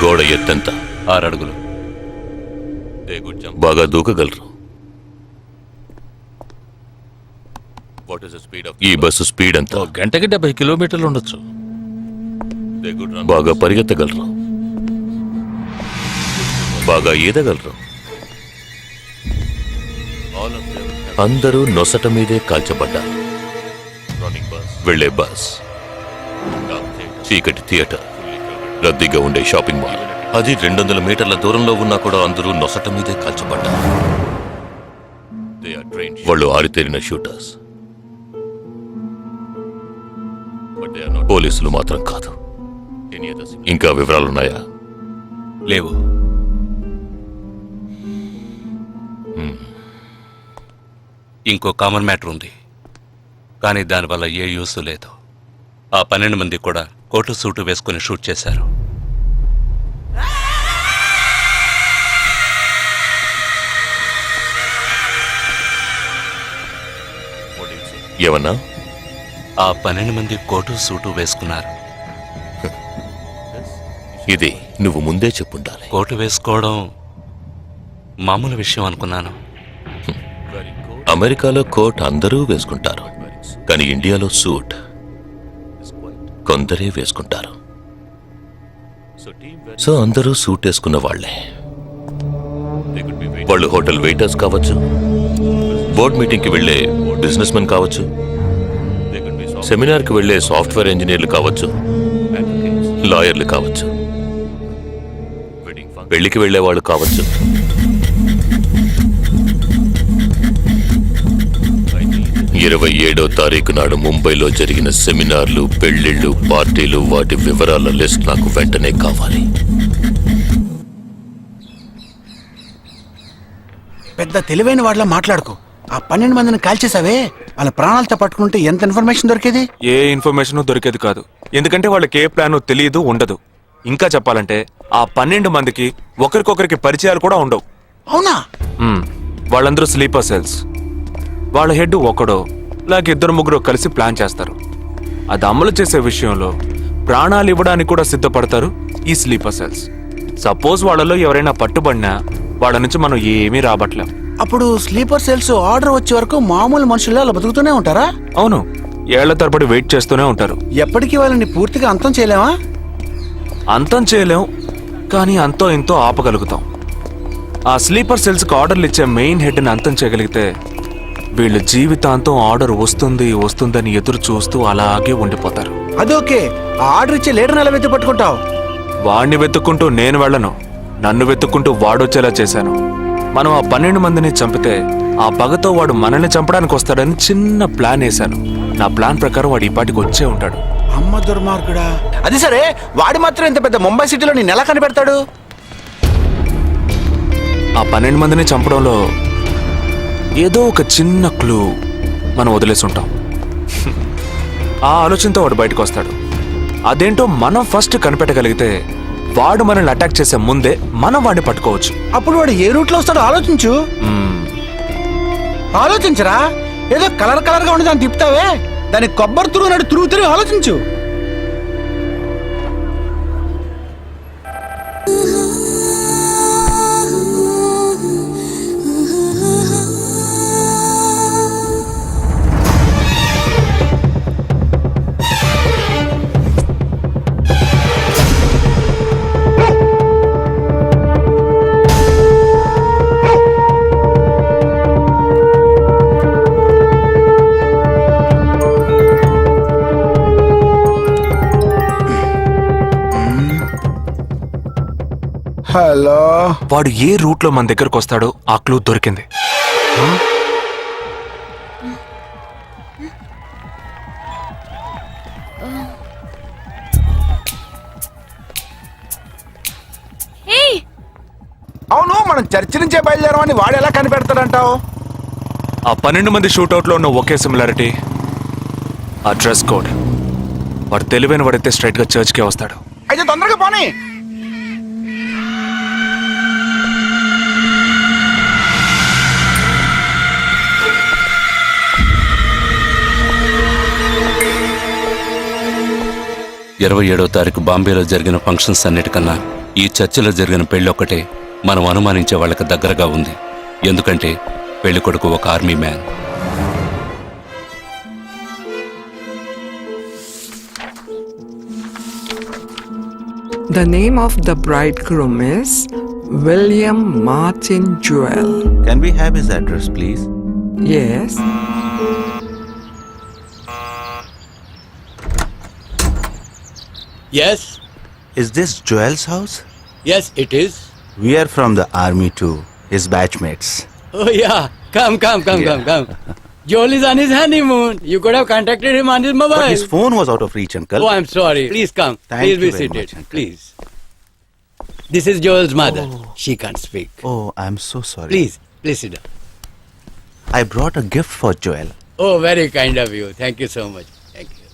గోడ ఎత్తెంత? 6 అడుగులు. బాగా దూకగలరు. ఈ బస్సు స్పీడ్ ఎంత? గంటకి 70 కిలోమీటర్లు ఉండొచ్చు. బాగా పరిగెత్తగలరు. బాగా ఈదగలరు. అందరూ నొసట మీదే కాల్చబడ్డారు. వెళ్లే బస్, చీకటి థియేటర్, రద్దీగా ఉండే షాపింగ్ మాల్, అది 200 మీటర్ల దూరంలో ఉన్నా కూడా అందరూ నొసట మీదే కాల్చబడ్డారు. వాళ్ళు ఆరితేరిన షూటర్స్. పోలీసులు మాత్రం కాదు. ఇంకా వివరాలున్నాయా? లేవు. ఇంకో కామన్ మ్యాటర్ ఉంది, కానీ దానివల్ల ఏ యూస్ లేదు. ఆ 12 మంది కూడా కోటు సూటు వేసుకుని షూట్ చేశారు. ఏమన్నా? ఆ 12 మంది కోటు సూటు వేసుకున్నారు. ఇది నువ్వు ముందే చెప్పుండాలి. కోటు వేసుకోవడం మామూలు విషయం అనుకున్నాను. అమెరికాలో కోట్ అందరూ వేసుకుంటారు, కానీ ఇండియాలో సూట్ కొందరే వేసుకుంటారు. సో అందరూ సూట్ వేసుకున్న వాళ్లే. వాళ్ళు హోటల్ వెయిటర్స్ కావచ్చు, బోర్డ్ మీటింగ్కి వెళ్లే బిజినెస్ మెన్ కావచ్చు, సెమినార్కి వెళ్లే సాఫ్ట్వేర్ ఇంజనీర్లు కావచ్చు, లాయర్లు కావచ్చు, పెళ్లికి వెళ్లేవాళ్ళు కావచ్చు. 27వ తారీఖు నాడు ముంబైలో జరిగిన సెమినార్లు, పెళ్లిళ్లు, పార్టీలు, వాటి వివరాల లిస్ట్ నాకు వెంటనే కావాలి. పెద్ద తెలివైన వాళ్ళ మాట్లాడుకో. ఆ 12 మందిని కాల్చేసావే, వాళ్ళ ప్రాణాలతో పట్టుకుంటే ఎంత ఇన్ఫర్మేషన్ దొరికేది? ఏ ఇన్ఫర్మేషన్ దొరికేది కాదు. ఎందుకంటే వాళ్ళకి ఏ ప్లాన్ తెలియదు, ఉండదు. ఇంకా చెప్పాలంటే ఆ 12 మందికి ఒకరికొకరికి పరిచయాలు కూడా ఉండవు. అవునా? వాళ్ళందరూ స్లీపర్ సెల్స్. వాళ్ళ హెడ్ ఒకడో లేక 2-3 కలిసి ప్లాన్ చేస్తారు. అది అమలు చేసే విషయంలో ప్రాణాలు ఇవ్వడానికి కూడా సిద్ధపడతారు ఈ స్లీపర్ సెల్స్. సపోజ్ వాళ్ళలో ఎవరైనా పట్టుబడినా వాళ్ళ నుంచి మనం ఏమీ రాబట్లేం. అప్పుడు స్లీపర్ సెల్స్ ఆర్డర్ వచ్చే వరకు మామూలు మనుషుల్లో అలా బతుకుతూనే ఉంటారా? అవును, ఏళ్ల తరబడి వెయిట్ చేస్తూనే ఉంటారు. ఎప్పటికీ వాళ్ళని పూర్తిగా అంతం చేయలేమా? అంతం చేయలేం, కానీ అంతో ఇంతో ఆపగలుగుతాం. ఆ స్లీపర్ సెల్స్కి ఆర్డర్లు ఇచ్చే మెయిన్ హెడ్ని అంతం చేయగలిగితే వీళ్ళు జీవితాంతం ఆర్డర్ వస్తుందని ఎదురు చూస్తూ అలాగే ఉండిపోతారు. అదోకే, ఆ ఆర్డర్ ఇచ్చే లీడర్ని ఎలా వెతికి పట్టుకుంటావు? వాడిని వెతుక్కుంటూ నేను వెళ్ళను, నన్ను వెతుక్కుంటూ వాడొచ్చేలా చేశాను. మనం ఆ 12 మందిని చంపితే ఆ పగతో వాడు మనల్ని చంపడానికి వస్తాడని చిన్న ప్లాన్ వేశాను. నా ప్లాన్ ప్రకారం వాడు ఈ పాటికి వచ్చే ఉంటాడు. అమ్మ దుర్మార్గుడా! అది సరే, వాడి మాత్రం ఇంత పెద్ద ముంబై సిటీలో నేను ఎలా కనిపెడతాడు? ఆ 12 మందిని చంపడంలో ఏదో ఒక చిన్న క్లూ మనం వదిలేసి ఉంటాం. ఆ ఆలోచనతో వాడు బయటకు వస్తాడు. అదేంటో మనం ఫస్ట్ కనిపెట్టగలిగితే వాడు మనల్ని అటాక్ చేసే ముందే మనం వాడిని పట్టుకోవచ్చు. అప్పుడు వాడు ఏ రూట్ లో వస్తాడో ఆలోచించు. ఆలోచించరా? ఏదో కలర్ గా ఉండి దాన్ని తిప్పుతావే, దాన్ని కొబ్బరి తిరుగుతూ ఆలోచించు. హలో, వాడు ఏ రూట్ లో మన దగ్గరకు వస్తాడో ఆ క్లూ దొరికింది. అవును, మనం చర్చి నుంచే బయలుదేరామని వాడు ఎలా కనిపెడతాడంటావు? ఆ 12 మంది షూట్అవుట్ లో ఉన్న ఒకే సిమిలారిటీ ఆ డ్రెస్ కోడ్. వాడు తెలివైన వాడైతే స్ట్రైట్ గా చర్చ్ కే వస్తాడు. అయితే తొందరగా పోనీ. తారీఖు బాంబేలో జరిగిన ఫంక్షన్స్ అన్నిటికన్నా ఈ చర్చిలో జరిగిన పెళ్ళొక్కటే మనం అనుమానించే వాళ్ళకి దగ్గరగా ఉంది. ఎందుకంటే పెళ్లి కొడుకు ఒక army man. The name of the bridegroom is William Martin Joel. Can we have his address, please? Yes. Yes, Is this Joel's house? yes, it is. We are from the army too, his batchmates. Oh, yeah. Come. Joel is on his honeymoon. You could have contacted him on his But mobile. his phone was out of reach, uncle. Oh, I'm sorry. Please come. Thank Please be you very seated. much, uncle. Please. This is Joel's mother. She can't speak. Oh, I'm so sorry. Please sit down. I brought a gift for Joel. Oh, very kind of you. Thank you so much. Thank you.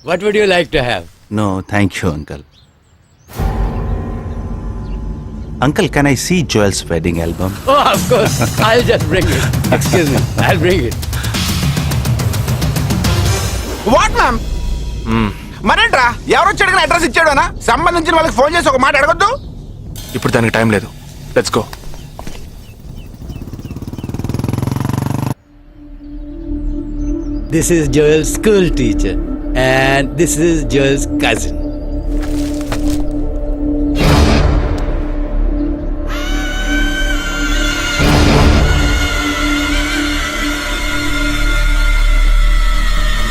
What would you like to have? No, thank you, uncle. Uncle, can I see Joel's wedding album? Oh, of course. I'll just bring it. Excuse me. I'll bring it. What ma'am మరేంట్రా ఎవరు వచ్చాడు address ఇచ్చాడోనా సంబంధించిన వాళ్ళకి phone చేసి ఒక మాట అడగొద్దు. ఇప్పుడు దానికి టైం లేదు. Let's go. This is Joel's school teacher. And this is Joel's cousin.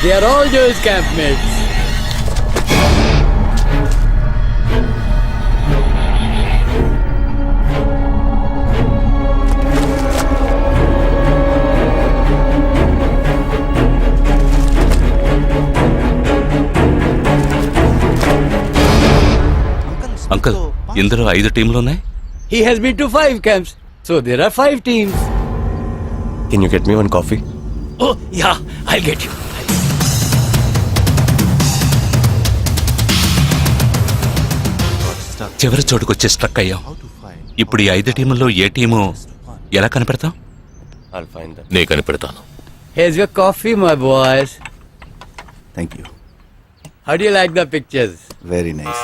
They are all Joel's campmates. Uncle, ఇందులో 5 టీంలున్నాయి. He has been to 5 camps. So there are 5 teams. Can you get me one coffee? Oh, yeah, I'll get you. చివరి చోటుకొచ్చి struck అయ్యాం. ఇప్పుడు ఈ 5 టీముల్లో ఏ team ఎలా కనిపెడతాం? I'll find them. నే కనిపెడతాను. Here's your coffee, my boys. Thank you. How do you like the pictures? Very nice.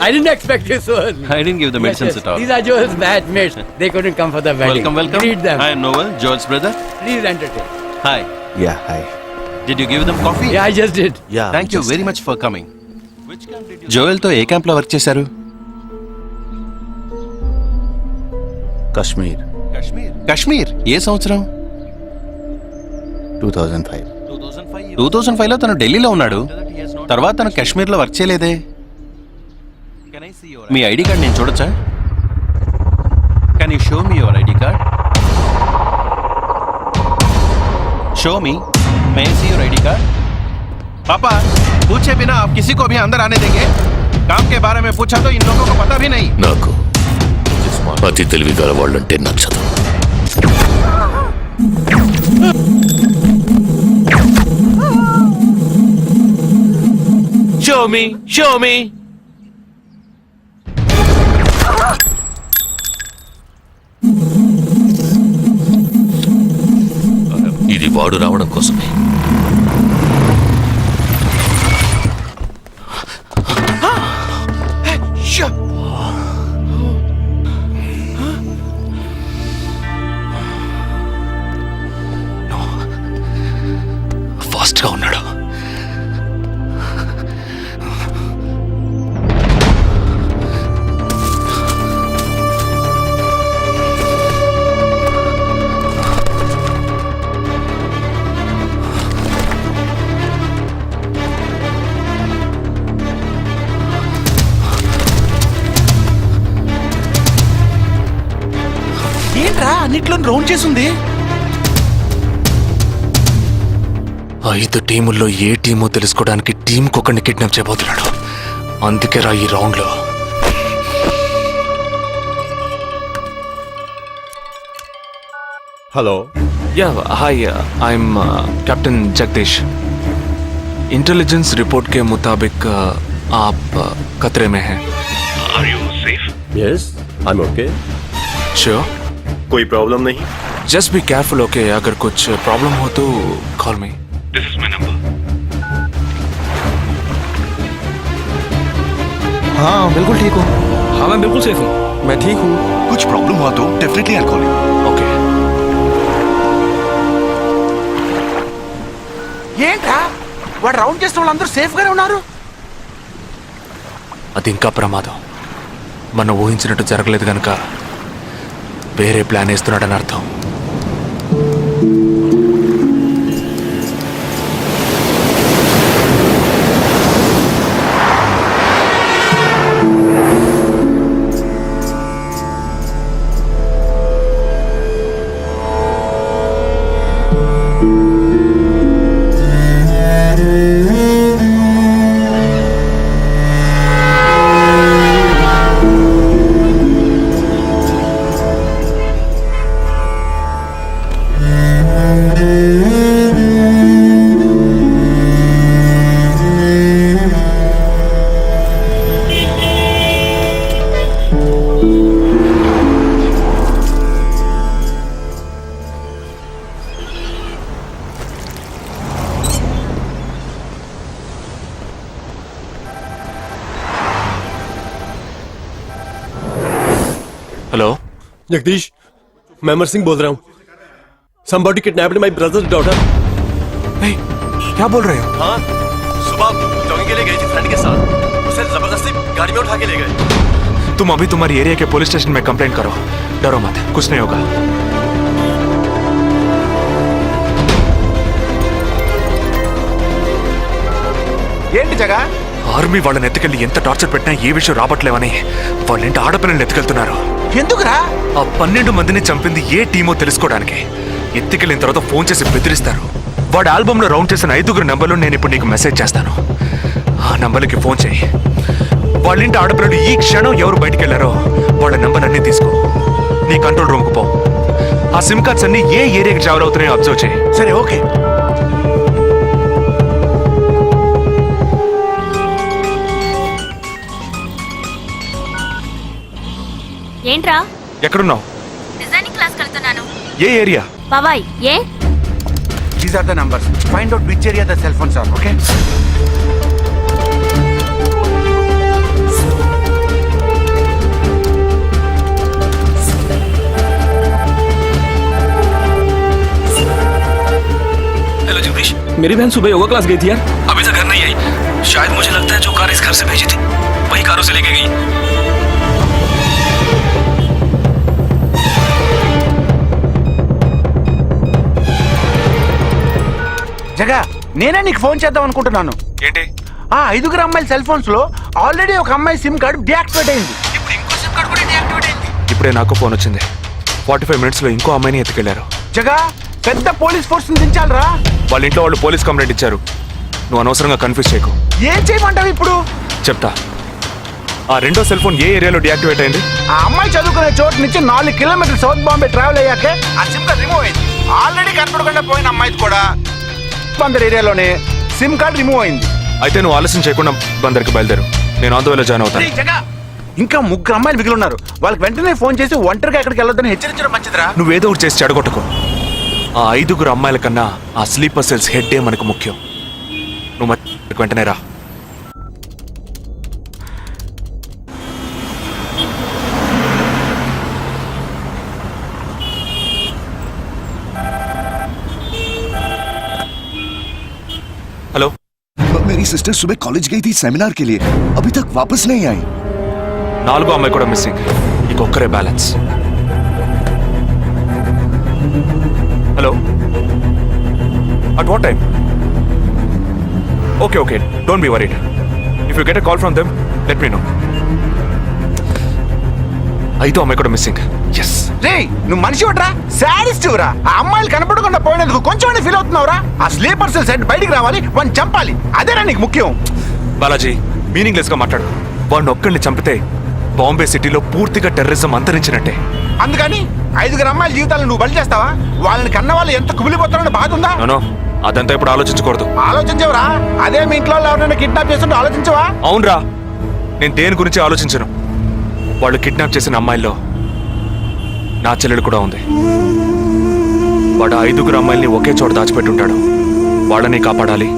I didn't expect you so early. I didn't give the medicines at all. These are Joel's batchmates. They couldn't come for the wedding. Welcome. Greet them. Hi, Noel, George's brother. Please entertain. Hi. Yeah, hi. Did you give them coffee? Yeah, I just did. Yeah. Thank you just- very much for coming. Joel తో ఏ camp లో work చేశారు? Kashmir, Kashmir. ఏ సంవత్సరం? 2005. 2005 లో తను ఢిల్లీలో ఉన్నాడు. తర్వాత తను కాశ్మీర్ లో వర్క్ చేయలేదే. మీ ఐడి కార్డ్ నేను చూడొచ్చా? Can you show me your ID card? Show me. May I see your ID card? पापा, पूछे बिना आप किसी को भी अंदर आने देंगे? काम के बारे में पूछा तो इन लोगों को पता भी नहीं. నాకు అతి తెలివి గల వాళ్ళంటే నచ్చదు. Show me. ఇది వాడు రావడం కోసమే. ఫాస్ట్ గా ఉన్నాడు. ఏంట్రా అన్నిట్లో రౌండ్ చేసింది. 5 టీముల్లో ఏ టీమో తెలుసుకోవడానికి టీంకొకరిని కిడ్నాప్ చేయబోతున్నాడు. అందుకే రా ఈ రౌండ్ లో. Hello. Yeah hi, I'm captain Jagdish. Intelligence report के मुताबिक आप खतरे में हैं. Yes. I am okay. Sure, कोई प्रॉब्लम नहीं? Just be careful, okay? अगर कुछ प्रॉब्लम हो तो call me. This is my number. हाँ बिल्कुल ठीक हो। हाँ मैं बिल्कुल सेफ हूँ, मैं ठीक हूँ। कुछ प्रॉब्लम हुआ तो definitely I call you. Okay. ఏంట్రా వాడు రౌండ్ చేసిన వాళ్ళందరూ సేఫ్ గానే ఉన్నారు? అది ఇంకా ప్రమాదం. మనం ఊహించినట్టు జరగలేదు కనుక వేరే ప్లాన్ వేస్తున్నాడని అర్థం. हेलो जगदीश, मैं अमर सिंह बोल रहा हूँ। Somebody kidnapped my brother's daughter। नहीं, क्या बोल रहे हो? हाँ, सुबह जॉगिंग के लिए गई थी फ्रेंड के साथ, उसे जबरदस्ती गाड़ी में उठा के ले गए। तुम अभी तुम्हारी एरिया के पुलिस स्टेशन में कंप्लेंट करो, डरो मत, कुछ नहीं होगा। ఏంటి జగా? ఆర్మీ వాళ్ళని ఎత్తుకెళ్ళి ఎంత టార్చర్ పెట్టినా ఏ విషయం రాబట్లేవని వాళ్ళేంటి ఆడపిల్లల్ని ఎత్తుకెళ్తున్నారు. ఎందుకురా? ఆ 12 మందిని చంపింది ఏ టీమో తెలుసుకోవడానికి. ఎత్తుకెళ్ళిన తర్వాత ఫోన్ చేసి బెదిరిస్తారు. వాడు ఆల్బమ్ లో రౌండ్ చేసిన 5 నంబర్లు నేను ఇప్పుడు నీకు మెసేజ్ చేస్తాను. ఆ నంబర్లకి ఫోన్ చేయి. వాళ్ళింటి ఆడపిల్లలు ఈ క్షణం ఎవరు బయటికి వెళ్ళారో వాళ్ళ నంబర్లన్నీ తీసుకో. నీ కంట్రోల్ రూమ్కు పో. ఆ సిమ్ కార్డ్స్ అన్ని ఏ ఏరియాకి ట్రావెల్ అవుతున్నాయో అబ్జర్వ్ చేయి. సరే ఓకే. ఏంట్రా? ఎక్కడున్నావు? డిజైనింగ్ క్లాస్ వెళ్తున్నాను. ఏ ఏరియా? బాబాయ్ ఏ? These are the numbers. Find out which area the cell phones are, okay? Hello Jagdish, मेरी बहन सुबह योगा क्लास गई थी यार, अभी तक घर नहीं आई। शायद मुझे लगता है जो कार इस घर से भेजी थी वही कारों से लेके गई। జగా, నేనే నీకు ఫోన్ చేద్దాం అనుకుంటున్నాను. ఏంటి? ఆ 5 అమ్మాయిల సెల్ ఫోన్స్ లో ఆల్రెడీ ఒక అమ్మాయి సిమ్ కార్డ్ డియాక్టివేట్ అయింది. ఇప్పుడు ఇంకో సిమ్ కార్డ్ కూడా డియాక్టివేట్ అయింది. ఇప్పుడే నాకు ఫోన్ వచ్చింది. 45 మినిట్స్ లో ఇంకో అమ్మాయిని ఎత్తుకెళ్లారు. జగా, పెద్ద పోలీస్ ఫోర్స్ దించాలరా. వాళ్ళ ఇంట్లో వాళ్ళు పోలీస్ కంప్లైంట్ ఇచ్చారు. నువ్వు అనవసరంగా కన్ఫ్యూజ్ చేయకు. ఏం చేయమంటావు ఇప్పుడు? చెప్తా. ఆ రెండో సెల్ ఫోన్ ఏ ఏరియాలో డియాక్టివేట్ అయింది? ఆ అమ్మాయి చదువుకునే చోటు నుంచి 4 కిలోమీటర్లు సౌత్ బాంబే ట్రావెల్ అయ్యాకే ఆ సిమ్ కార్డ్ రిమూవ్ అయింది. ఆల్రెడీ కనపడకుండా పోయిన అమ్మాయిది కూడా బందర్ ఏరియాలోనే సిమ్ కార్డ్ రిమూవ్ అయింది. అయితే నువ్వు ఆలస్యం చేయకుండా బందర్కి బయలుదేరు. నేను ఆందోళన జాయిన్ అవుతాను. ఇంకా 3 అమ్మాయిలు మిగిలి ఉన్నారు. వాళ్ళకి వెంటనే ఫోన్ చేసి ఒంటరిగా ఎక్కడికి వెళ్ళొద్దని హెచ్చరించడం మంచిదిరా. నువ్వేదో ఒకటి చేసి చెడగొట్టుకో. ఆ 5 అమ్మాయిల కన్నా ఆ స్లీపర్ సెల్స్ హెడ్డే మనకు ముఖ్యం. నువ్వు వెంటనే రా. हेलो, मेरी सिस्टर सुबह कॉलेज गई थी सेमिनार के लिए, अभी तक वापस नहीं आई। 4 అమ్మాయి కూడా మిస్సింగ్. ఇంకొక్కరే balance. Hello, at what time? Okay okay, don't be worried. If you get a call from them let me know. 5 అమ్మాయి కూడా మిస్సింగ్. ఎస్. రే, నువ్వు మనిషి ఒకట్రా, సాడిస్ట్ రా. ఆ అమ్మాయిలు కనపడకుండా పోయినందుకు కొంచెం ఫీల్ అవుతున్నావురా. ఆ స్లీపర్ సెల్ సెట్ బయటికి రావాలి, వాడిని చంపాలి. అదేరా నీకు ముఖ్యం. బాలాజీ, మీనింగ్లెస్ గా మాట్లాడు. వాడిని ఒక్కడిని చంపితే బాంబే సిటీలో పూర్తిగా టెర్రరిజం అంతరించినట్టే. అందుకని 5 అమ్మాయిల జీవితాలను నువ్వు బలి చేస్తావా? వాళ్ళని కన్న వాళ్ళు ఎంత కుమిలిపోతారని బాధ ఉందా? నో, అదంతా ఇప్పుడు ఆలోచించకూడదు. ఆలోచించవరా? అదే మీ ఇంట్లో ఎవరైనా కిడ్నాప్ చేస్తుంటే ఆలోచించవా? అవునరా, నేను దేని గురించి ఆలోచించను. వాళ్ళు కిడ్నాప్ చేసిన అమ్మాయిల్లో నా చెల్లెలు కూడా ఉంది. వాడు 5 అమ్మాయిల్ని ఒకే చోట దాచిపెట్టుంటాడు. వాళ్ళని కాపాడాలి,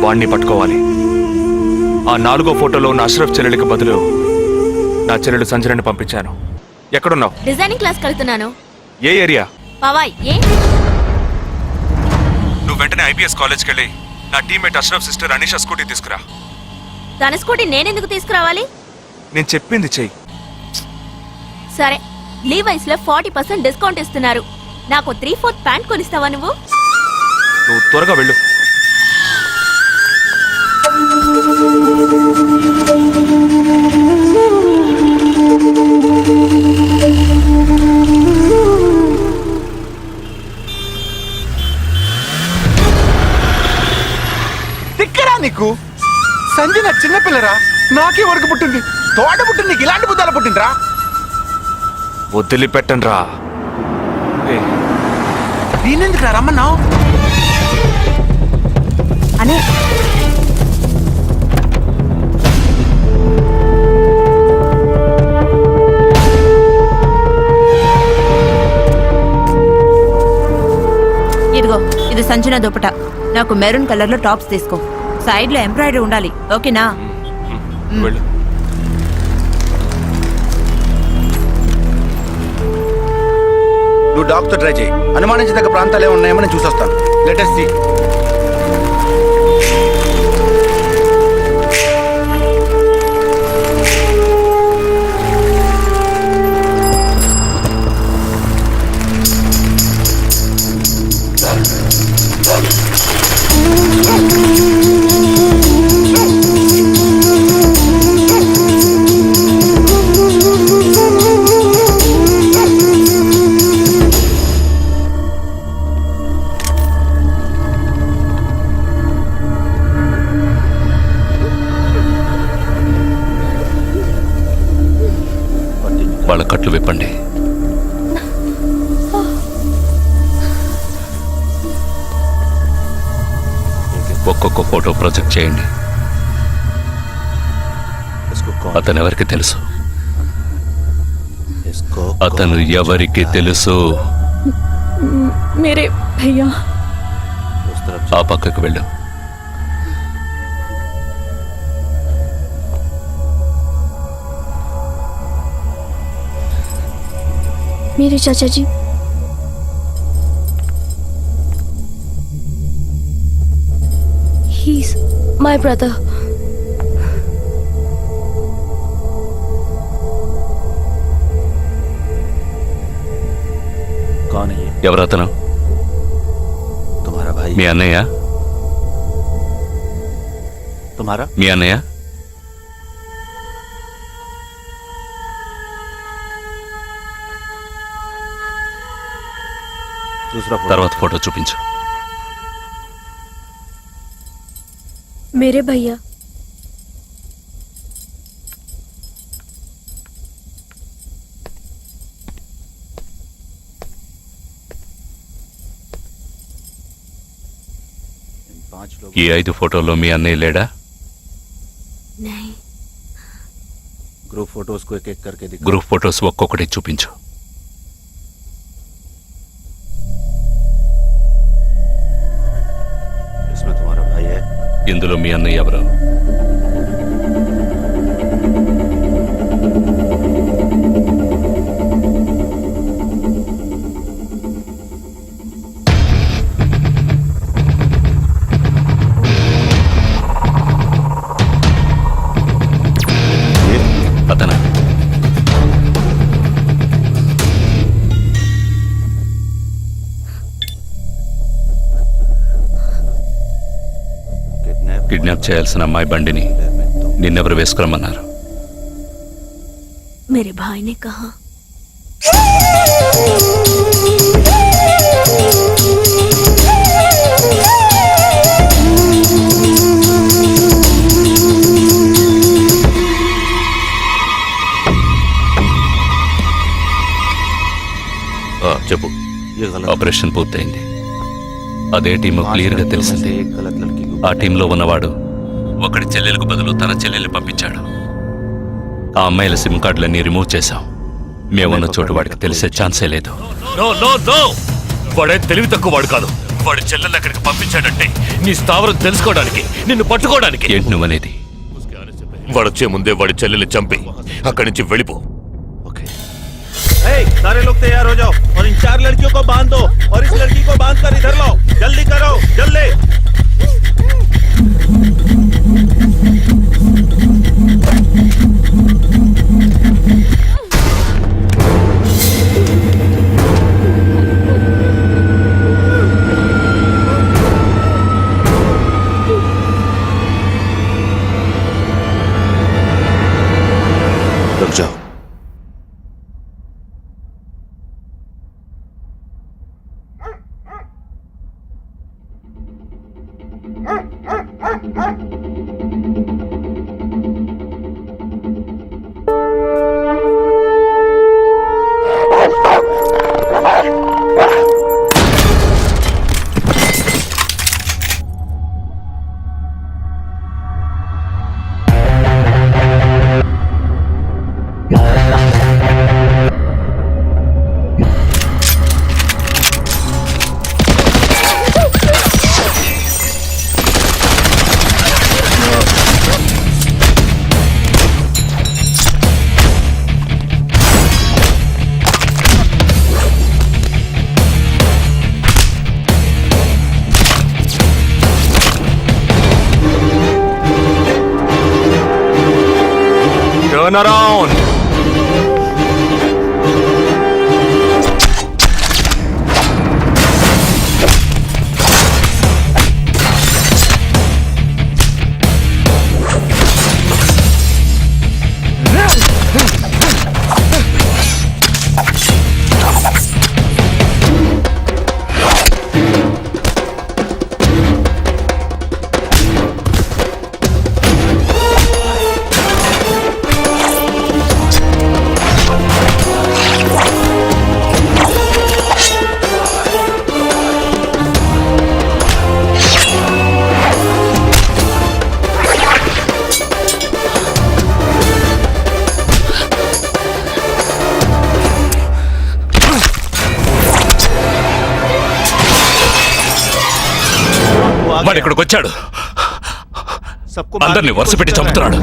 వాణ్ణి పట్టుకోవాలి. ఆ 4వ ఫోటోలో ఉన్న అష్రఫ్ చెల్లెలికి బదులు నా చెల్లెలు సంజనని పంపించాను. ఎక్కడున్నావు? డిజైనింగ్ క్లాస్ వెళ్తున్నాను. ఏ ఏరియా? పవాయ్. ఏ? నువ్వు వెంటనే ఐపీఎస్ కాలేజ్కి వెళ్ళి నా teammate Ashraf sister Anisha scooty తీసుకురా. తన స్కూటీ నేనెందుకు తీసుకురావాలి? నేను చెప్పింది చెయ్యి. సరే, లీవైస్ లో 40% డిస్కౌంట్ ఇస్తున్నారు. నాకు 3/4 ప్యాంట్ కొనిస్తావా నువ్వు? నువ్వు త్వరగా వెళ్ళు. తిక్కరా నీకు? సంజన చిన్నపిల్లరా, నాకే వరకు పుట్టింది. తోడ పుట్టింది, నీకు ఇలాంటి బుద్ధాలు పుట్టిండ్రా? వదిలిపెట్టండి రా. నేనెందుకు రమ్మన్నావు? అనే ఇదిగో, ఇది సంజన దుపట. నాకు మెరూన్ కలర్ లో టాప్స్ తీసుకో. సైడ్ లో ఎంబ్రాయిడరీ ఉండాలి, ఓకేనా? వెళ్ళు. నువ్వు డాక్టర్ ట్రై చేయి. అనుమానించదగ్గ ప్రాంతాలు ఏమి ఉన్నాయేమో నేను చూసొస్తాను. Latest see. వాళ్ళ కట్లు విప్పండి. ఒక్కొక్క ఫోటో ప్రొజెక్ట్ చేయండి. అతను ఎవరికి తెలుసు? అతను ఎవరికి తెలుసు? మేరే భయ్యా. ఆ పక్కకు వెళ్ళు. मेरे चाचा जी. He's my brother. कौन है ये? ఎవరతను? तुम्हारा भाई? మీ అన్నయ్య? तुम्हारा? మీ అన్నయ్య? తర్వాత ఫోటో చూపించు. मेरे भैया. ఈ 5 ఫోటోల్లో మీ అన్నయ్య లేడా? नहीं. ग्रुप फोटोज को एक एक करके दिखा. గ్రూప్ ఫోటోస్ ఒక్కొక్కటి చూపించు. इसमें तुम्हारा भाई है? ఇందులో మీ అన్నయ్య ఎవరు? అతనా? కిడ్నాప్ చేయాల్సిన అమ్మాయి బండిని నిన్నెవరు వేసుకురమ్మన్నారు? मेरे भाई ने कहा. చెప్పు. ఆపరేషన్ పూర్తయింది. అదే టీము క్లియర్గా తెలిసింది. ఆ టీంలో ఉన్నవాడు ఒకడి చెల్లెలకు బదులు తన చెల్లెల్ని పంపించాడు. ఆ అమ్మాయిల సిమ్ కార్డులన్నీ రిమూవ్ చేశాం. మేమున్న చోటు వాడికి తెలిసే ఛాన్సే లేదు. నో నో నో, వాడే తెలివి తక్కువ వాడు కాదు. వాడి చెల్లెల్ని అక్కడికి పంపించాడంటే నీ స్థావరం తెలుసుకోవడానికి, నిన్ను పట్టుకోవడానికి. ఏంటి నువ్వనేది? వాడొచ్చే ముందే వాడి చెల్లెల్ని చంపి అక్కడి నుంచి వెళ్ళిపో. सारे लोग तैयार हो जाओ और इन 4 लड़कियों को बांध दो और इस लड़की को बांध कर इधर लाओ. जल्दी करो, जल्दी. रुक जाओ. Turn around. వాడు ఇక్కడికి వచ్చాడు, అందరినీ వరుస పెట్టి చంపుతున్నాడు.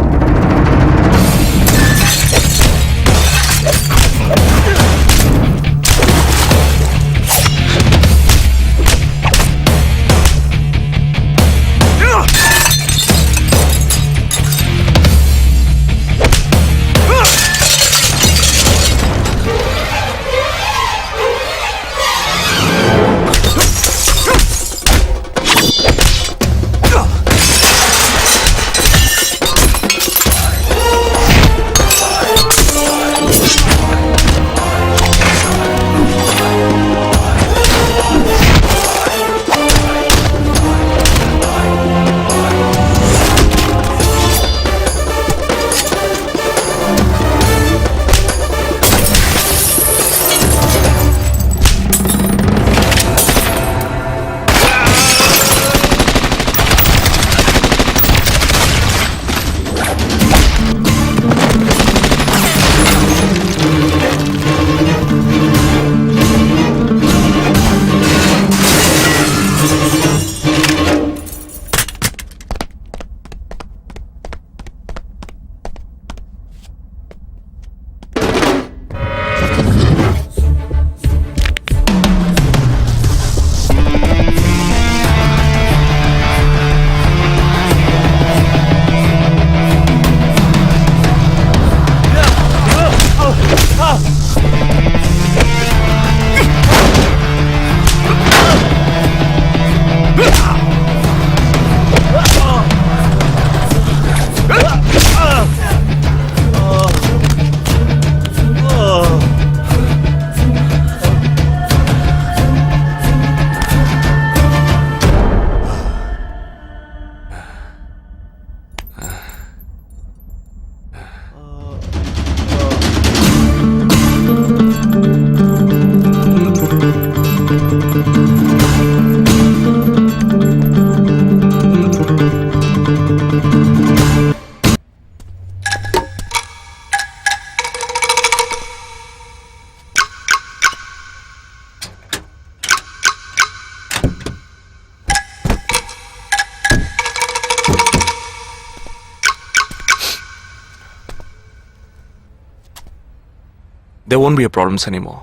there won't be a problems anymore.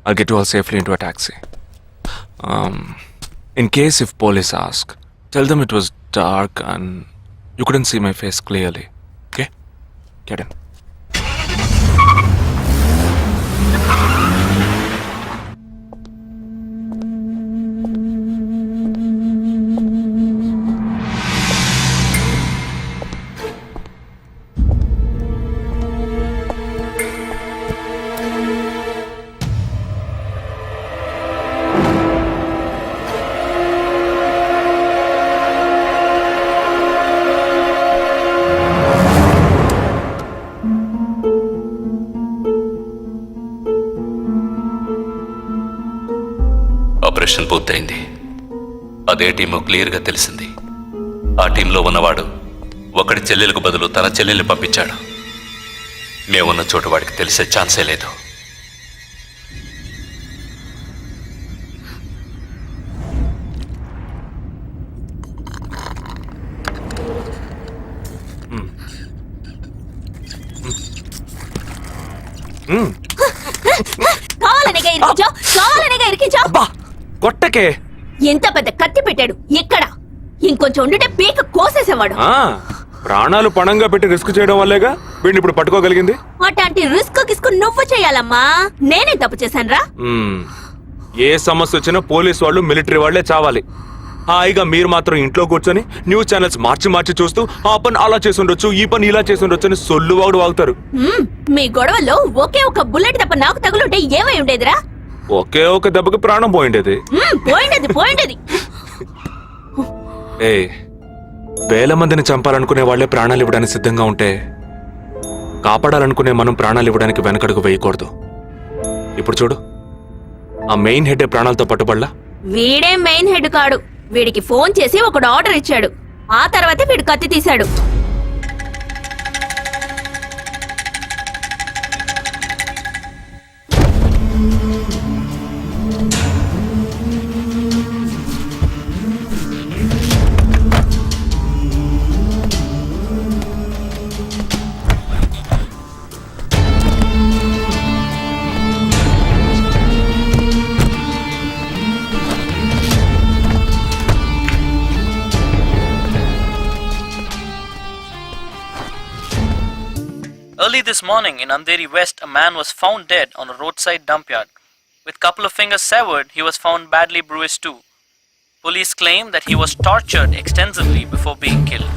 I'll get you all safely into a taxi. In case if police ask, tell them it was dark and you couldn't see my face clearly. Okay? Get in. Operation పూర్తయింది. అదే team క్లియర్గా తెలిసింది. ఆ టీంలో ఉన్నవాడు ఒకడి చెల్లెలకు బదులు తన చెల్లెల్ని పంపించాడు. మేమున్న చోటు వాడికి తెలిసే ఛాన్సే లేదు. కావాలనేగా ఇరికించావు. కొట్టకే. ఎంత పెద్ద కత్తి పెట్టాడు. ఎక్కడ ఇంకొంచెం ఉండుంటే పీక కోసేసేవాడు. ప్రాణాలు పణంగా పెట్టి రిస్క్ చేయడం వల్లేగా వీడిని ఇప్పుడు పట్టుకోగలిగింది. అట్లాంటి రిస్క్ కిస్క్ నువ్వు చేయాలమ్మా. నేనే తప్పు చేశానురా. ఏ సమస్య వచ్చినా పోలీస్ వాళ్ళు మిలిటరీ వాళ్లే చావాలి. హాయిగా మీరు మాత్రం ఇంట్లో కూర్చొని న్యూస్ ఛానల్స్ మార్చి చూస్తూ ఆ పని అలా చేసి ఉండొచ్చు, ఈ పని ఇలా చేసి ఉండొచ్చు అని సొల్లు వాడు వాగుతారు. మీ గొడవల్లో ఒకే ఒక బుల్లెట్ తప్ప నాకు తగులుంటే ఏమై ఉండేదిరా? ఒకే ఒక దెబ్బకి ప్రాణం పోయిండేది. పోయిండేది. వేల మందిని చంపాలనుకునే వాళ్లే ప్రాణాలు ఇవ్వడానికి సిద్ధంగా ఉంటే కాపాడాలనుకునే మనం ప్రాణాలు ఇవ్వడానికి వెనకడుగు వేయకూడదు. ఇప్పుడు చూడు, ఆ మెయిన్ హెడ్ ప్రాణాలతో పట్టుబడలా. వీడే మెయిన్ హెడ్ కాడు. వీడికి ఫోన్ చేసి ఒకడు ఆర్డర్ ఇచ్చాడు. ఆ తర్వాత వీడు కత్తి తీశాడు. Early this morning in Andheri West, a man was found dead on a roadside dump yard. With couple of fingers severed, he was found badly bruised too. Police claim that he was tortured extensively before being killed.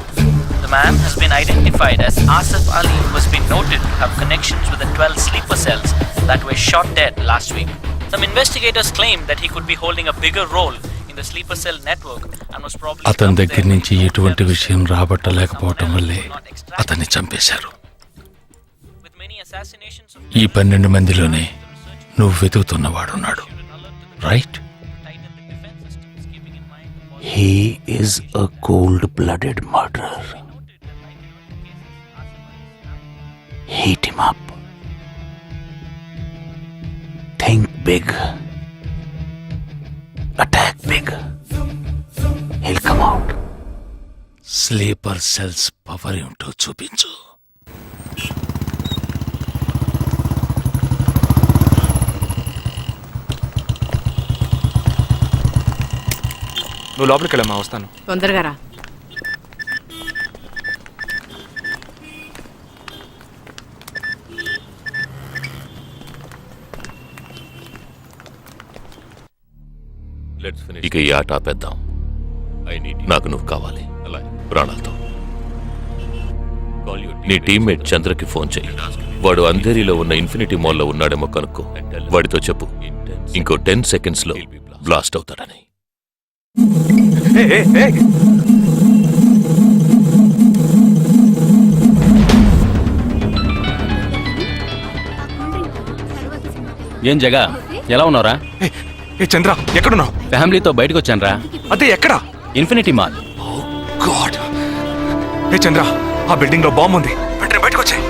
The man has been identified as Asif Ali, who has been noted to have connections with the 12 sleeper cells that were shot dead last week. Some investigators claim that he could be holding a bigger role in the sleeper cell network and was probably అతని దగ్గర నుంచి ఎటువంటి విషయం రాబట్టలేకపోవటం వల్లే అతన్ని చంపేశారు. ఈ 12 మందిలోనే నువ్వు వెతుకుతున్నవాడున్నాడు, right? He is a cold-blooded murderer. Heat him up. Think big. Attack big. He'll come out. Sleeper cells power ఏంటో చూపించు. నువ్వు లోపలికి వెళ్ళమ్మా, వస్తాను. తొందరగా రా. ఇక ఈ ఆట ఆపేద్దాం. నాకు నువ్వు కావాలి ప్రాణాలతో. నీ టీమ్మేట్ చంద్రకి ఫోన్ చెయ్యి. వాడు అంధేరిలో ఉన్న ఇన్ఫినిటీ మాల్లో ఉన్నాడేమో కనుక్కో. వాడితో చెప్పు ఇంకో 10 seconds లో బ్లాస్ట్ అవుతాడని. ఏం జగా, ఎలా ఉన్నారా? చంద్ర, ఎక్కడున్నావు? ఫ్యామిలీతో బయటకు వచ్చానరా. అదే ఎక్కడ? Infinity mall. చంద్ర, ఆ బిల్డింగ్ లో బాంబు ఉంది. వెంటనే బయటకు వచ్చాయి.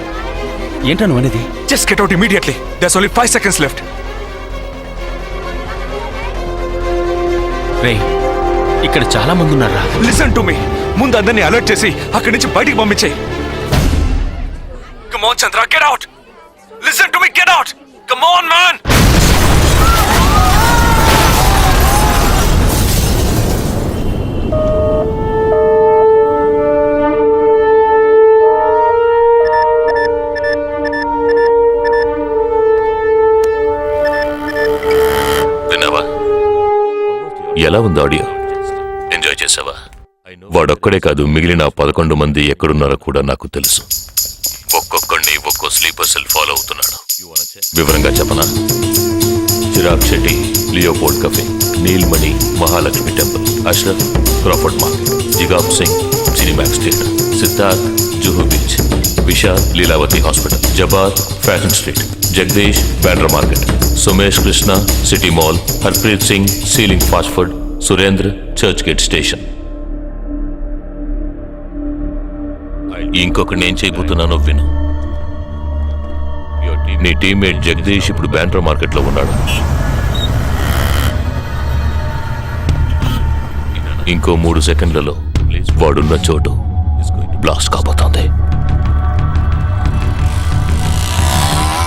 ఏంటా నువ్వు అనేది? Just get out immediately. There's only 5 seconds left. రే, ఇక్కడ చాలా మంది ఉన్నారా? Listen to me. ముందు అందరినీ అలర్ట్ చేసి అక్కడి నుంచి బయటికి పంపించేయి. Come on Chandra, get out. Listen to me, get out. Come on, man! విన్నావా? ఎలా ఉంది ఆడియో? ఎంజాయ్ చేసావా? వాడొక్కడే కాదు, మిగిలిన 11 మంది ఎక్కడున్నారో కూడా నాకు తెలుసు. ఒక్కొక్కడిని ఒక్కో స్లీపర్ సెల్ ఫాలో అవుతున్నాడు. వివరంగా చెప్పనా? Chirag Shetty, Leopold cafe, Neelmani, Mahalakshmi temple, Ashraf, Crawford market, Jigab Singh, Cinemax theatre, Siddharth, Juhu beach, Vishal, Lilavati hospital, Jabbar, fashion street, Jagdish, Bandra market, Sumesh Krishna, city mall, Harpreet Singh, ceiling fast food, Surendra, church gate station. ఇంకొకటి నేను చేయబోతున్నానో విను. నీ టీమ్మేట్ జగదీష్ ఇప్పుడు బ్యాండ్రా మార్కెట్ లో ఉన్నాడు. ఇంకో 3 సెకండ్లలో వాడున్న చోటు బ్లాస్ట్ కాబోతోంది.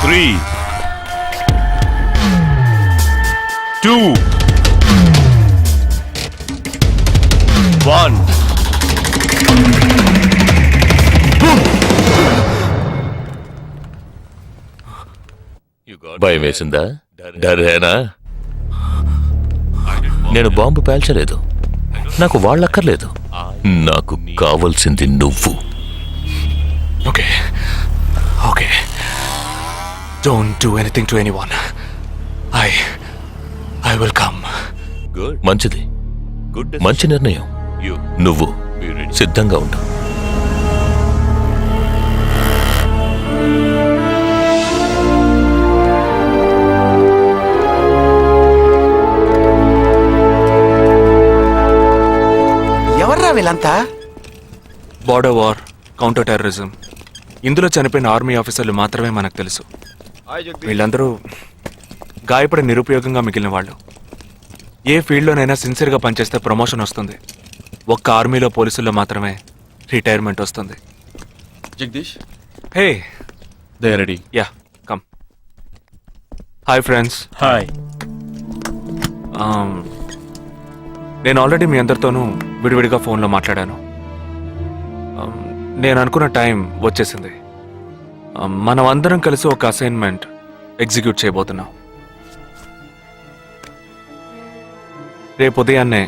3, 2, 1. భయం వేసిందా? డరేనా? నేను బాంబు పేల్చలేదు. నాకు వాళ్ళక్కర్లేదు. నాకు కావలసింది నువ్వు. Okay. Okay. Don't do anything to anyone. I will come. మంచిది. మంచి నిర్ణయం. నువ్వు సిద్ధంగా ఉండు. ఎవర్రా వీళ్ళంతా? బార్డర్ వార్, కౌంటర్ టెర్రరిజం, ఇందులో చనిపోయిన ఆర్మీ ఆఫీసర్లు మాత్రమే మనకు తెలుసు. వీళ్ళందరూ గాయపడి నిరుపయోగంగా మిగిలిన వాళ్ళు. ఏ ఫీల్డ్లోనైనా సిన్సియర్గా పనిచేస్తే ప్రమోషన్ వస్తుంది. ఒక్క ఆర్మీలో పోలీసుల్లో మాత్రమే రిటైర్మెంట్ వస్తుంది. Jagdish, hey, they are ready. Ya, come. Hi friends. Hi. నేను ఆల్రెడీ మీ అందరితోనూ విడివిడిగా ఫోన్లో మాట్లాడాను. నేను అనుకున్న టైం వచ్చేసింది. మనం అందరం కలిసి ఒక అసైన్మెంట్ ఎగ్జిక్యూట్ చేయబోతున్నాం. రేపు ఉదయాన్నే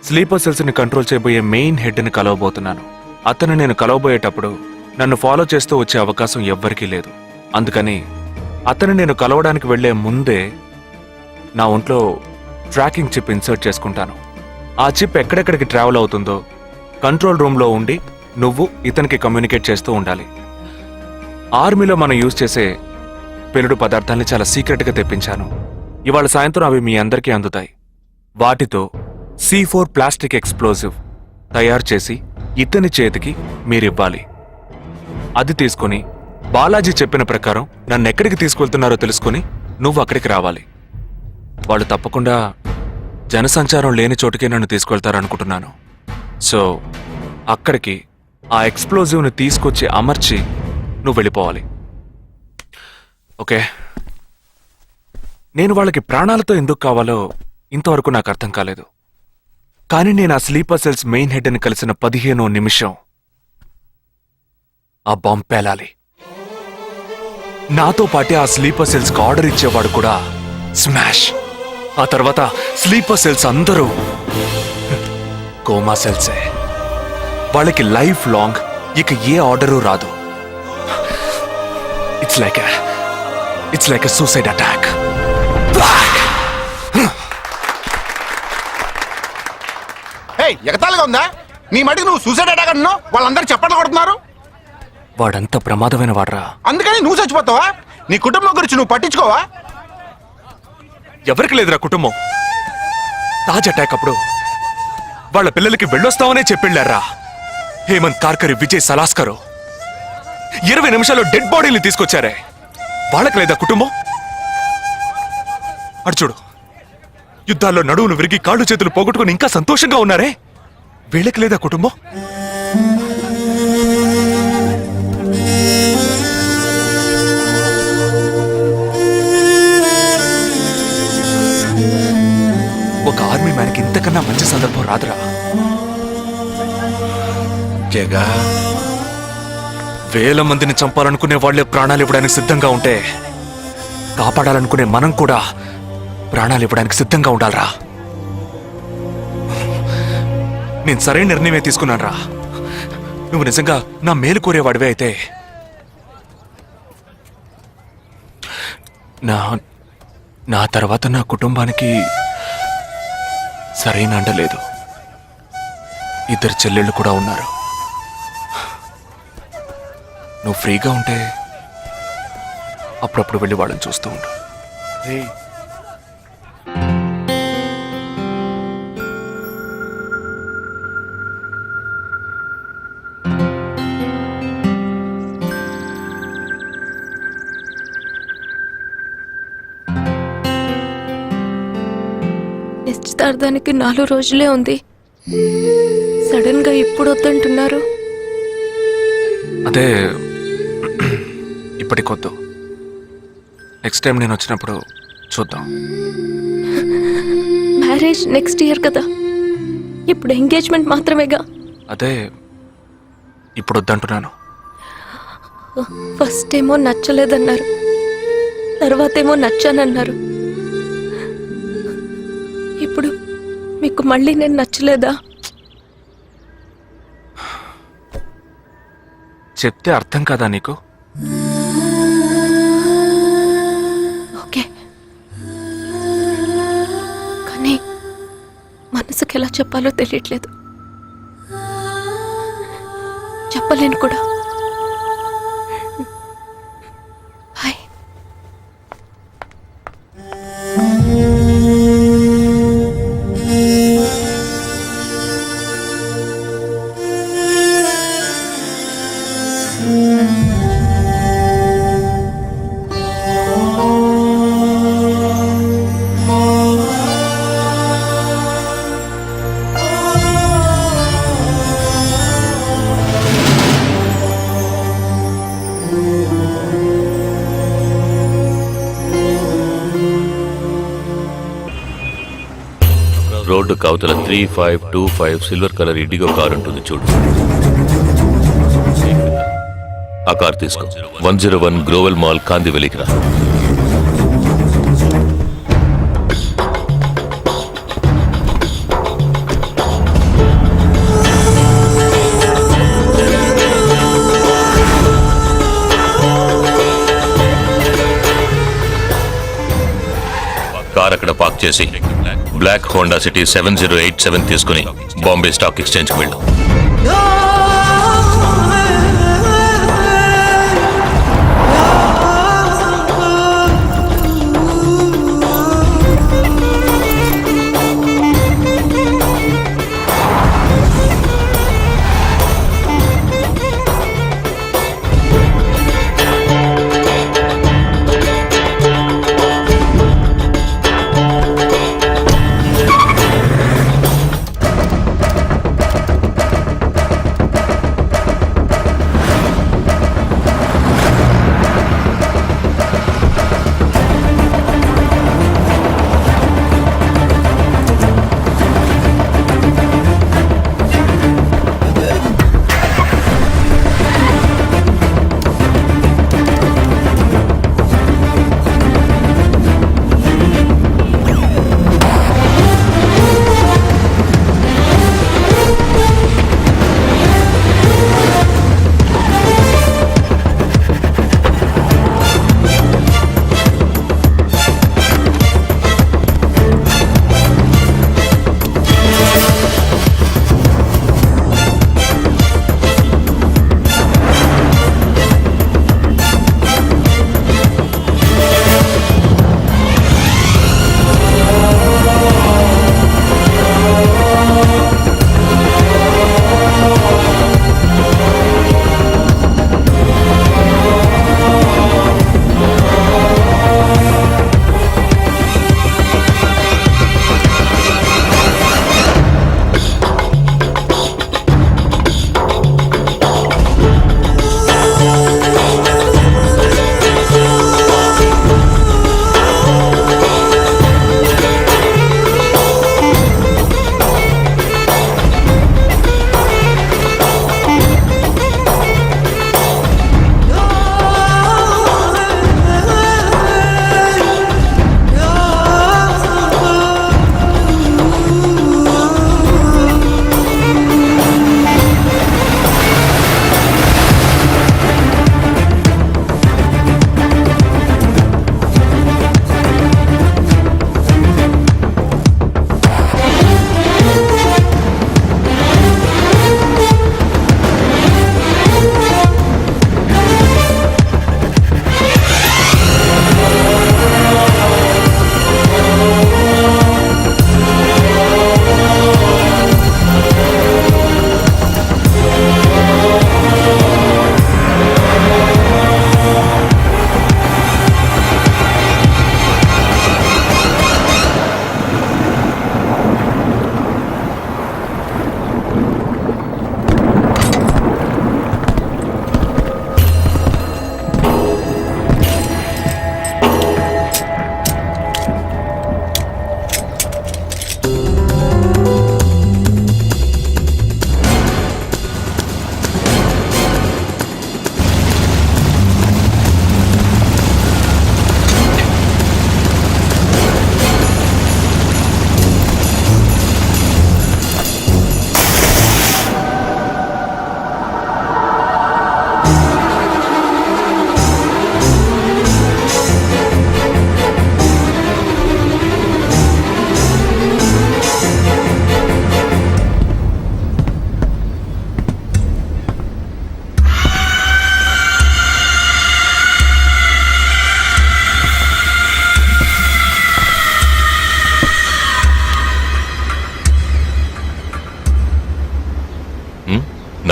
స్లీపర్ సెల్స్ని కంట్రోల్ చేయబోయే మెయిన్ హెడ్ని కలవబోతున్నాను. అతను నేను కలవబోయేటప్పుడు నన్ను ఫాలో చేస్తూ వచ్చే అవకాశం ఎవ్వరికీ లేదు. అందుకని అతను నేను కలవడానికి వెళ్లే ముందే నా ఒంట్లో ట్రాకింగ్ చిప్ ఇన్సర్ట్ చేసుకుంటాను. ఆ చిప్ ఎక్కడెక్కడికి ట్రావెల్ అవుతుందో కంట్రోల్ రూమ్లో ఉండి నువ్వు ఇతనికి కమ్యూనికేట్ చేస్తూ ఉండాలి. ఆర్మీలో మనం యూజ్ చేసే పెలుడు పదార్థాల్ని చాలా సీక్రెట్గా తెప్పించాను. ఇవాళ సాయంత్రం అవి మీ అందరికీ అందుతాయి. వాటితో C4 ప్లాస్టిక్ ఎక్స్ప్లోజివ్ తయారు చేసి ఇతని చేతికి మీరివ్వాలి. అది తీసుకుని బాలాజీ చెప్పిన ప్రకారం నన్ను ఎక్కడికి తీసుకెళ్తున్నారో తెలుసుకుని నువ్వు అక్కడికి రావాలి. వాళ్ళు తప్పకుండా జనసంచారం లేని చోటుకే నన్ను తీసుకెళ్తారనుకుంటున్నాను. సో అక్కడికి ఆ ఎక్స్ప్లోజివ్ని తీసుకొచ్చి అమర్చి నువ్వు వెళ్ళిపోవాలి. ఓకే? నేను వాళ్ళకి ప్రాణాలతో ఎందుకు కావాలో ఇంతవరకు నాకు అర్థం కాలేదు. కానీ నేను ఆ స్లీపర్ సెల్స్ మెయిన్ హెడ్ని కలిసిన 15వ నిమిషం ఆ బాంబ్ పేలాలి. నాతో పాటే ఆ స్లీపర్ సెల్స్కి ఆర్డర్ ఇచ్చేవాడు కూడా స్మాష్. ఆ తర్వాత స్లీపర్ సెల్స్ అందరూ కోమా సెల్సే. వాళ్ళకి లైఫ్ లాంగ్ ఇక ఏ ఆర్డరు రాదు. It's like a suicide attack. ఎగతాళిగా ఉందా? నీ మటుకు నువ్వు సూసైడ్ అటాక్ అంటున్నావు, వాళ్ళందరూ చప్పట్లు కొడుతున్నారు. వాడంత ప్రమాదమైన వాడ్రా. అందుకని నువ్వు చచ్చిపోతావా? నీ కుటుంబం గురించి నువ్వు పట్టించుకోవా? ఎవరికి లేదురా కుటుంబం. తాజ్ అటాక్ అప్పుడు వాళ్ళ పిల్లలకి వెళ్ళొస్తామనే చెప్పెళ్ళారా. హేమంత్ కార్కరి, విజయ్ సలాస్కరు 20 నిమిషాల్లో డెడ్ బాడీని తీసుకొచ్చారే. వాళ్ళకి లేదా కుటుంబం? అటు చూడు, యుద్ధాల్లో నడువును విరిగి కాళ్ళు చేతులు పోగొట్టుకుని ఇంకా సంతోషంగా ఉన్నారే. వీళ్ళకి లేదా కుటుంబం? రాదురా. జగా వేల మందిని చంపాలనుకునే వాళ్లే ప్రాణాలు ఇవ్వడానికి సిద్ధంగా ఉంటే కాపాడాలనుకునే మనం కూడా ప్రాణాలు ఇవ్వడానికి సిద్ధంగా ఉండాలిరా. నేను సరైన నిర్ణయమే తీసుకున్నాను రా. నువ్వు నిజంగా నా మేలు కోరేవాడివే అయితే నా తర్వాత నా కుటుంబానికి సరైన అండ లేదు. 2 చెల్లెళ్ళు కూడా ఉన్నారు. నువ్వు ఫ్రీగా ఉంటే అప్పుడప్పుడు వెళ్ళి వాళ్ళని చూస్తూ ఉండు. నిశ్చితార్థానికి 4 రోజులే ఉంది. సడన్ గా ఇప్పుడు వద్దంటున్నారు. అదే ఇప్పటికొద్దు. నెక్స్ట్ టైం నేను వచ్చినప్పుడు చూద్దాం. మ్యారేజ్ నెక్స్ట్ ఇయర్ కదా, ఇప్పుడు ఎంగేజ్మెంట్ మాత్రమేగా. అదే ఇప్పుడు వద్దంటున్నాను. ఫస్ట్ ఏమో నచ్చలేదన్నారు, తర్వాతేమో నచ్చానన్నారు. ఇప్పుడు మీకు మళ్ళీ నేను నచ్చలేదా? చెప్తే అర్థం కాదా నీకు? ఓకే, కానీ మనసుకి ఎలా చెప్పాలో తెలియట్లేదు. చెప్పలేను కూడా. బాయ్. రోడ్డు కవతల 3525 సిల్వర్ కలర్ ఇండిగో కార్ ఉంటుంది చూడు. ఆ కార్ తీసుకో. 101 గ్లోవల్ మాల్ కాందివెలికి రా. కార్ అక్కడ పార్క్ చేసి బ్లాక్ హోండా సిటీ 7087 తీసుకుని బాంబే స్టాక్ ఎక్స్చేంజ్కి వెళ్ళు.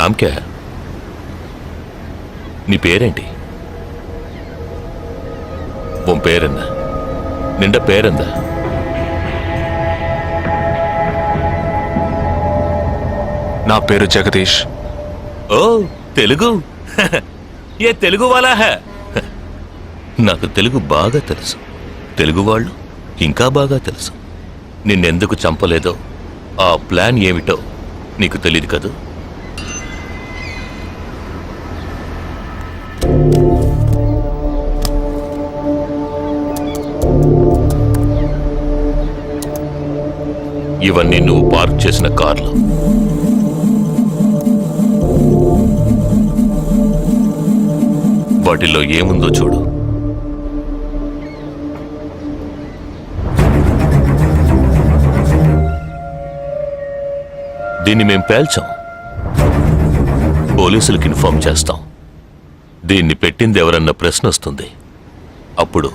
నామ్ క్యా హై? నీ పేరేంటి? ఉన్ పేరెన్న? నిండా పేరెందా? నా పేరు జగదీష్. ఓ తెలుగు. ఏ తెలుగు వాలా హై? నాకు తెలుగు బాగా తెలుసు. తెలుగు వాళ్ళు ఇంకా బాగా తెలుసు. నిన్నెందుకు చంపలేదో, ఆ ప్లాన్ ఏమిటో నీకు తెలియదు కదూ. ఇవన్నీ నువ్వు పార్క్ చేసిన కార్లు. వాటిల్లో ఏముందో చూడు. దీన్ని మేం పేల్చాం. పోలీసులకు ఇన్ఫార్మ్ చేస్తాం. దీన్ని పెట్టింది ఎవరన్న ప్రశ్న వస్తుంది. అప్పుడు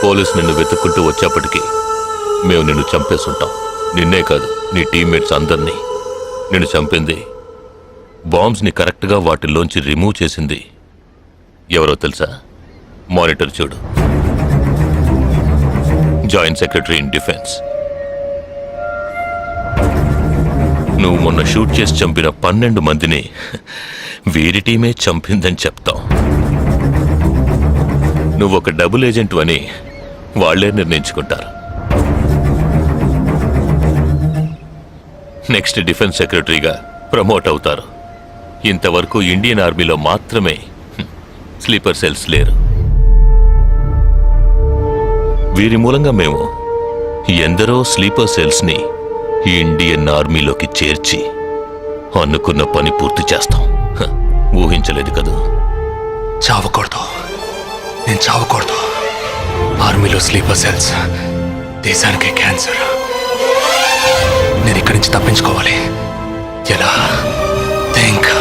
పోలీసు నిన్ను వెతుక్కుంటూ వచ్చేప్పటికీ మేము నిన్ను చంపేసుంటాం. నిన్నే కాదు, నీ టీమ్మేట్స్ అందరినీ. నిన్ను చంపింది, బాంబ్స్ని కరెక్ట్గా వాటిల్లోంచి రిమూవ్ చేసింది ఎవరో తెలుసా? మానిటర్ చూడు. Joint secretary in defence. నువ్వు మొన్న షూట్ చేసి చంపిన 12 మందిని వీరి టీమే చంపిందని చెప్తాం. నువ్వు ఒక డబుల్ ఏజెంట్ అని వాళ్లే నిర్ణయించుకుంటారు. నెక్స్ట్ డిఫెన్స్ సెక్రటరీగా ప్రమోట్ అవుతారు. ఇంతవరకు ఇండియన్ ఆర్మీలో మాత్రమే స్లీపర్ సెల్స్ లేరు. వీరి మూలంగా మేము ఎందరో స్లీపర్ సెల్స్ని ఇండియన్ ఆర్మీలోకి చేర్చి అనుకున్న పని పూర్తి చేస్తాం. ఊహించలేదు కదూ. చావకూడదు, నేను చావకూడదు. ఆర్మీలో స్లీపర్ సెల్స్ దేశానికే క్యాన్సర్. నేను ఇక్కడి నుంచి తప్పించుకోవాలి. ఎలా? Think.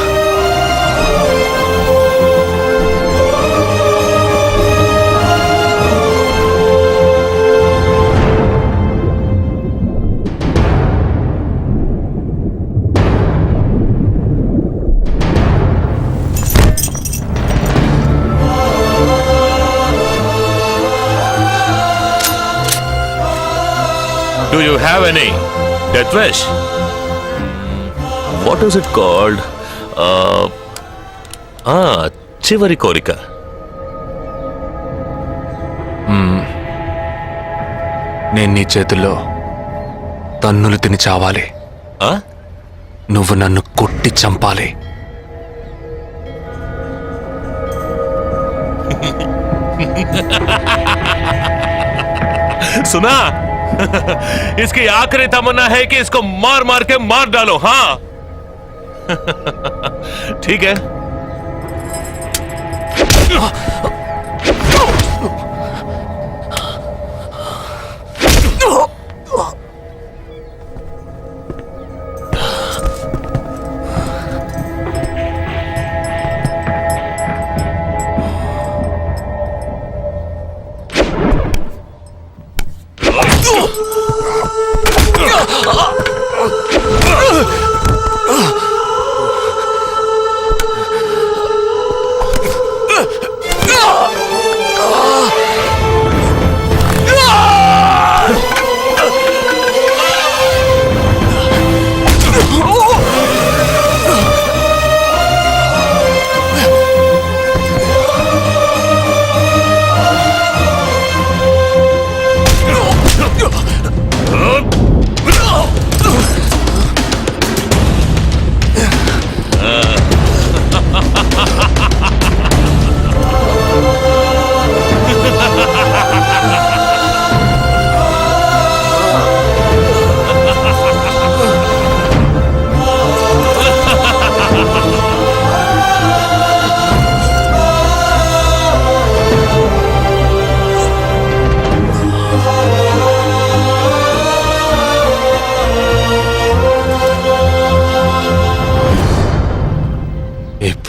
Do you have any death wish? What is it called? చివరి కోరిక. నేను నీ చేతుల్లో తన్నులు తిని చావాలి. నువ్వు నన్ను కొట్టి చంపాలి. सुना? इसकी आखिरी तमन्ना है कि इसको मार मार के मार डालो. हाँ ठीक है.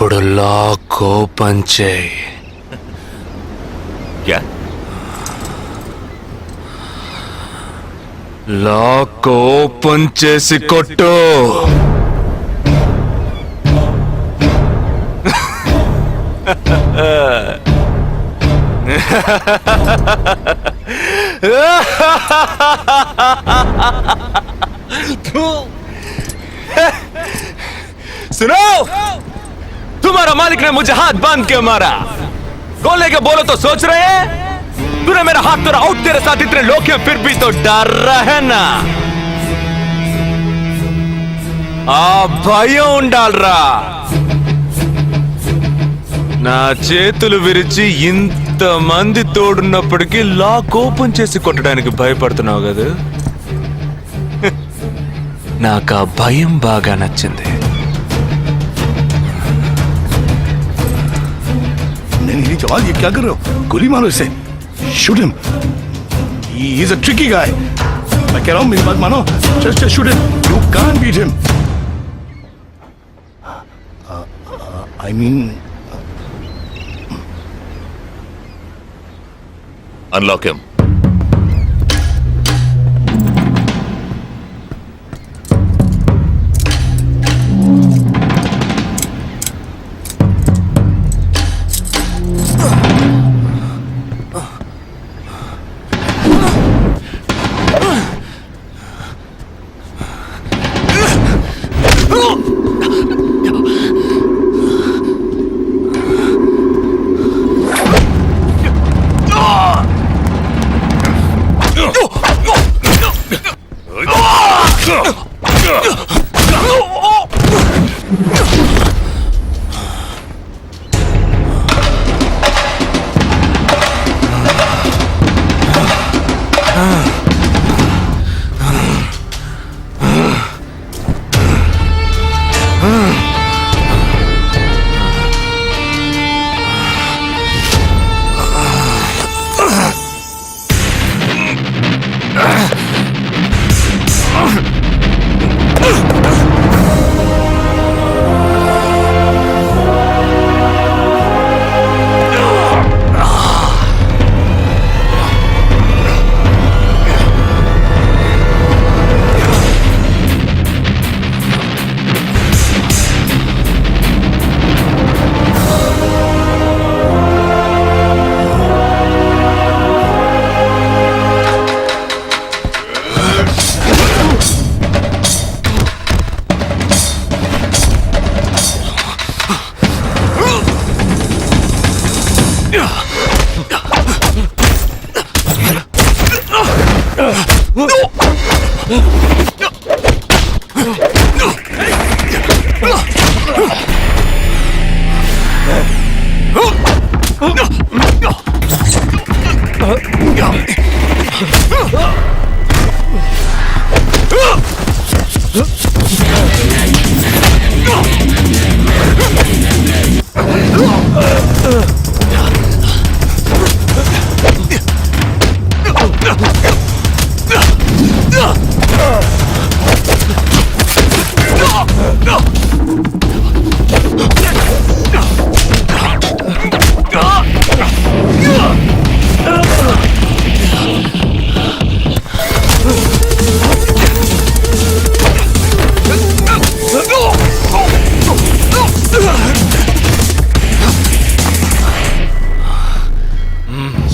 ఇప్పుడు లాక్ ఓపెన్ చేయి. క్యా లాక్ ఓపెన్ చేసి కొట్టు. सुनो, तुम्हारा मालिक ने मुझे हाथ बांध के मारा. कौन लेके बोलो तो सोच रहे हैं? तूने मेरा हाथ तोड़ा आउट, तेरे साथ इतने लोग हैं फिर भी तो डर रहा है ना. భయం ఉండాలరా. నా చేతులు విరిచి ఇంతమంది తోడున్నప్పటికీ లాక్ ఓపెన్ చేసి కొట్టడానికి భయపడుతున్నావు కదా. నాకు ఆ భయం బాగా నచ్చింది. नहीं जवान, ये क्या कर रहे हो? गोली मारो इसे. Shoot him. He is a tricky guy. मैं कह रहा हूं, मेरी बात मानो. Just shoot him. You can't beat him. I mean, unlock him.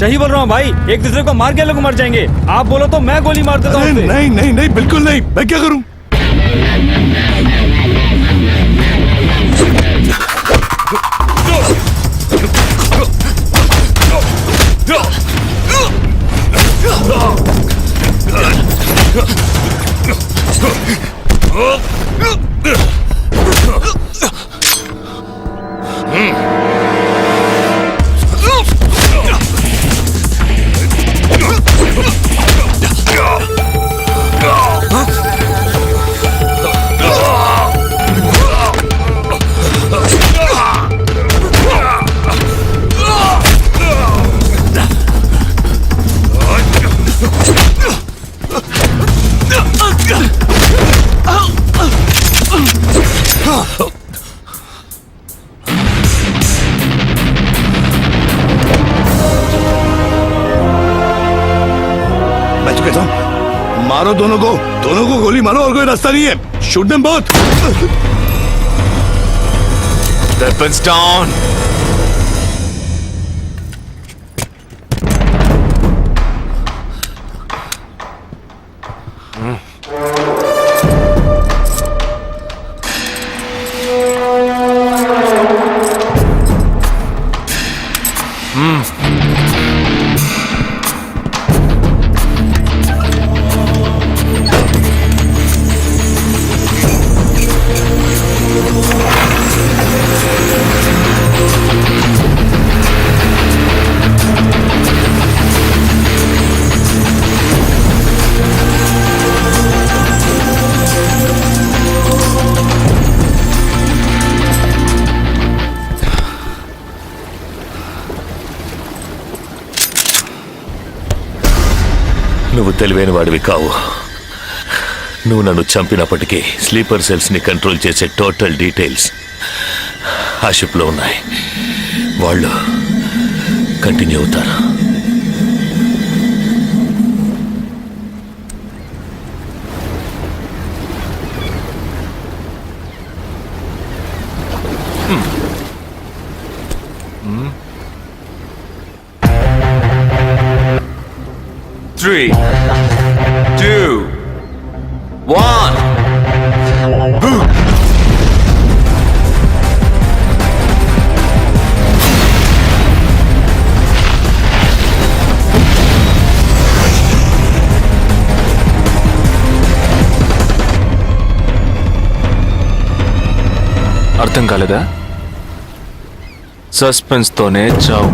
सही बोल रहा हूँ भाई, एक दूसरे को मार के लोग मर जाएंगे. आप बोलो तो मैं गोली मार देता हूँ. नहीं नहीं नहीं, बिल्कुल नहीं. मैं क्या करूं? मारो दोनों को गोली मारो और कोई रास्ता नहीं है shoot them both Weapons down. నువ్వు తెలివైన వాడివి కావు. నువ్వు నన్ను చంపినప్పటికీ స్లీపర్ సెల్స్ ని కంట్రోల్ చేసే టోటల్ డీటెయిల్స్ ఆ షిప్లో ఉన్నాయి. వాళ్ళు కంటిన్యూ అవుతారు. Three, two, one. Boom. అర్థం కాలేదా? సస్పెన్స్ తోనే చావు.